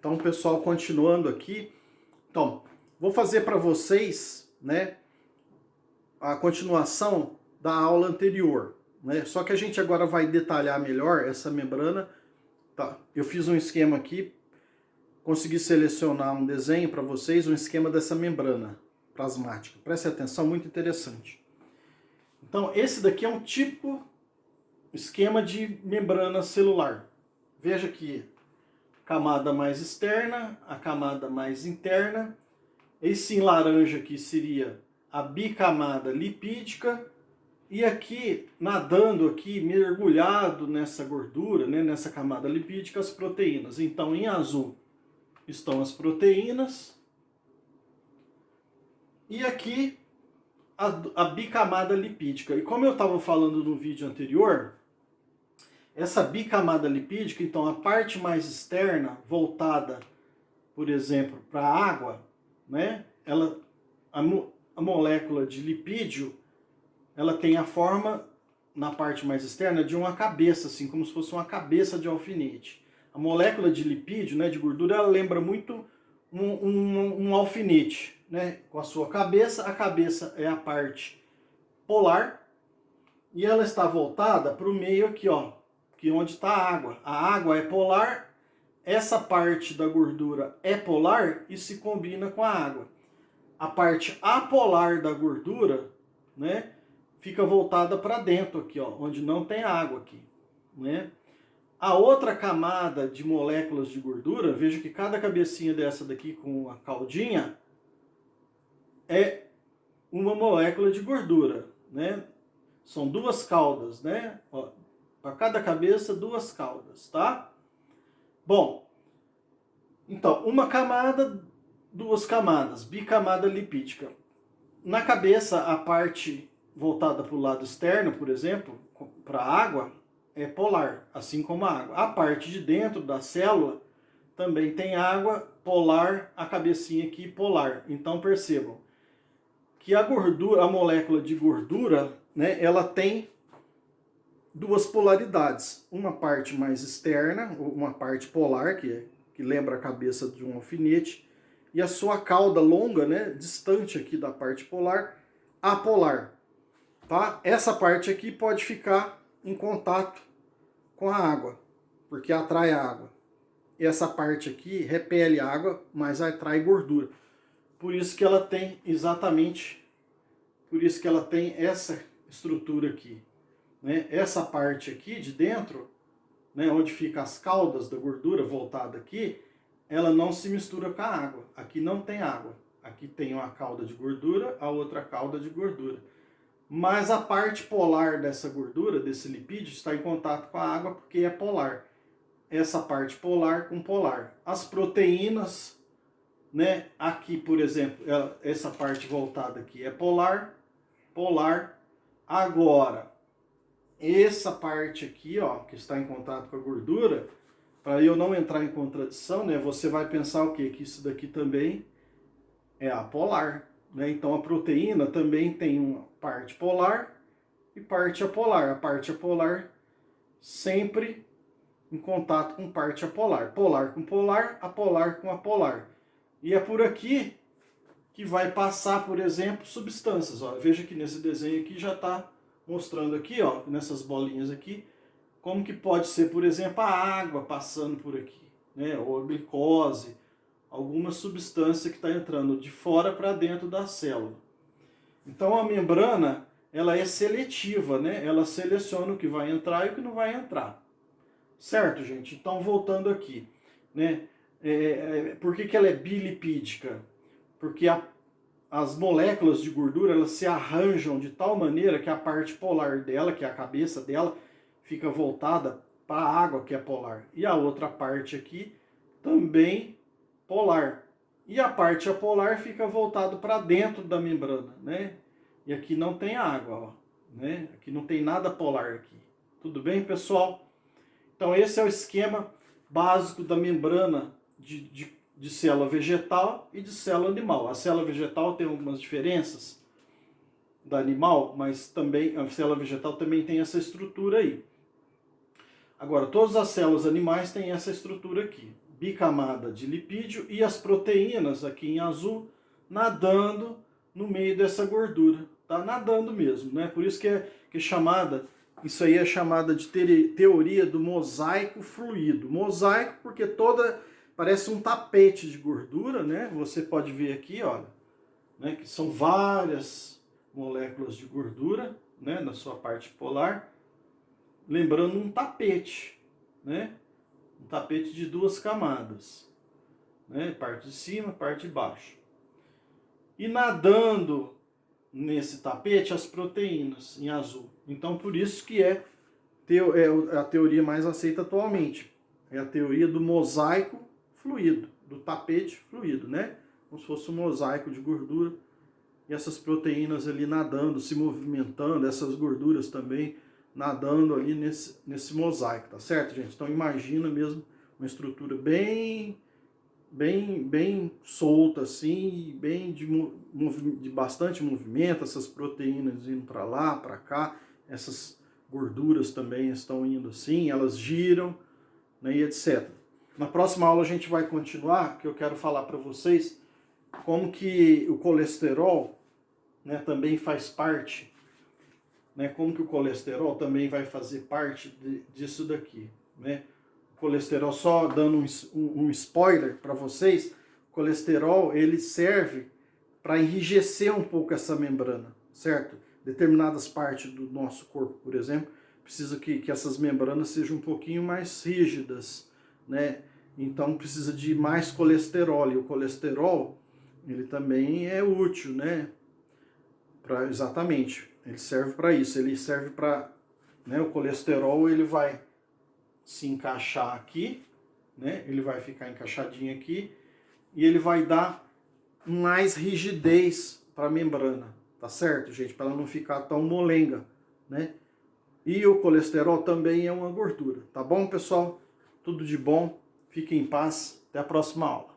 Então, pessoal, continuando aqui. Então, vou fazer para vocês, né, a continuação da aula anterior, né? Só que a gente agora vai detalhar melhor essa membrana. Tá? Eu fiz um esquema aqui, consegui selecionar um desenho para vocês, um esquema dessa membrana plasmática. Preste atenção, muito interessante. Então, esse daqui é um tipo esquema de membrana celular. Veja que camada mais externa, a camada mais interna. Esse em laranja aqui seria a bicamada lipídica. E aqui, nadando aqui, mergulhado nessa gordura, né, nessa camada lipídica, as proteínas. Então, em azul estão as proteínas. E aqui, a bicamada lipídica. E como eu estava falando no vídeo anterior, essa bicamada lipídica, então a parte mais externa, voltada, por exemplo, para a água, né, a molécula de lipídio, ela tem a forma, na parte mais externa, de uma cabeça, assim, como se fosse uma cabeça de alfinete. A molécula de lipídio, né, de gordura, ela lembra muito um alfinete, né, com a sua cabeça. A cabeça é a parte polar e ela está voltada para o meio aqui, ó, que onde está a água. A água é polar, essa parte da gordura é polar e se combina com a água. A parte apolar da gordura, né, fica voltada para dentro aqui, ó, onde não tem água aqui, né? A outra camada de moléculas de gordura, veja que cada cabecinha dessa daqui com a caudinha é uma molécula de gordura, né? São duas caudas, né? Para cada cabeça, duas caudas, tá? Bom, então, uma camada, duas camadas, bicamada lipídica. Na cabeça, a parte voltada para o lado externo, por exemplo, para a água, é polar, assim como a água. A parte de dentro da célula também tem água, polar, a cabecinha aqui polar. Então percebam que a gordura, a molécula de gordura, né, ela tem duas polaridades. Uma parte mais externa, uma parte polar, que lembra a cabeça de um alfinete, e a sua cauda longa, né, distante aqui da parte polar, apolar. Tá? Essa parte aqui pode ficar em contato com a água, porque atrai a água. E essa parte aqui repele a água, mas atrai gordura. Por isso que ela tem essa estrutura aqui. Né? Essa parte aqui de dentro, né, onde fica as caudas da gordura voltada aqui, ela não se mistura com a água. Aqui não tem água. Aqui tem uma cauda de gordura, a outra cauda de gordura. Mas a parte polar dessa gordura, desse lipídio, está em contato com a água porque é polar. Essa parte polar com polar. As proteínas, né, aqui, por exemplo, essa parte voltada aqui é polar, polar. Agora, essa parte aqui, ó, que está em contato com a gordura, para eu não entrar em contradição, né, você vai pensar o quê? Que isso daqui também é apolar. Né? Então a proteína também tem uma parte polar e parte apolar. A parte apolar sempre em contato com parte apolar. Polar com polar, apolar com apolar. E é por aqui que vai passar, por exemplo, substâncias. Ó, veja que nesse desenho aqui já está mostrando aqui, ó, nessas bolinhas aqui, como que pode ser, por exemplo, a água passando por aqui, né? Ou a glicose, alguma substância que está entrando de fora para dentro da célula. Então a membrana, ela é seletiva, né? Ela seleciona o que vai entrar e o que não vai entrar. Certo, gente? Então voltando aqui, né? Por que ela é bilipídica? Porque as moléculas de gordura, elas se arranjam de tal maneira que a parte polar dela, que é a cabeça dela, fica voltada para a água, que é polar. E a outra parte aqui também polar. E a parte apolar fica voltado para dentro da membrana, né? E aqui não tem água, ó, né? Aqui não tem nada polar aqui. Tudo bem, pessoal? Então esse é o esquema básico da membrana de célula vegetal e de célula animal. A célula vegetal tem algumas diferenças da animal, mas também a célula vegetal também tem essa estrutura aí. Agora, todas as células animais têm essa estrutura aqui, bicamada de lipídio e as proteínas aqui em azul nadando no meio dessa gordura. Tá nadando mesmo, né? Por isso que é chamada, isso aí é chamada de teoria do mosaico fluido. Mosaico porque parece um tapete de gordura, né? Você pode ver aqui, olha, né, que são várias moléculas de gordura, né, na sua parte polar, lembrando um tapete, né? Um tapete de 2 camadas, né? Parte de cima, parte de baixo. E nadando nesse tapete as proteínas em azul. Então por isso que é a teoria mais aceita atualmente. É a teoria do mosaico fluido, do tapete fluido, né? Como se fosse um mosaico de gordura. E essas proteínas ali nadando, se movimentando, essas gorduras também nadando ali nesse mosaico, tá certo, gente? Então imagina mesmo uma estrutura bem solta assim, bem de bastante movimento, essas proteínas indo para lá, para cá, essas gorduras também estão indo assim, elas giram, né, e etc. Na próxima aula a gente vai continuar, que eu quero falar para vocês como que o colesterol, né, também faz parte, né, como que o colesterol também vai fazer parte disso daqui, né? O colesterol, só dando um spoiler para vocês, o colesterol ele serve para enrijecer um pouco essa membrana, certo? Determinadas partes do nosso corpo, por exemplo, precisa que essas membranas sejam um pouquinho mais rígidas, né? Então precisa de mais colesterol, e o colesterol ele também é útil, né? Exatamente, ele serve para isso, ele serve para, né, o colesterol ele vai se encaixar aqui, né, ele vai ficar encaixadinho aqui e ele vai dar mais rigidez para a membrana, tá certo, gente? Para ela não ficar tão molenga, né? E o colesterol também é uma gordura, tá bom, pessoal? Tudo de bom, fiquem em paz, até a próxima aula.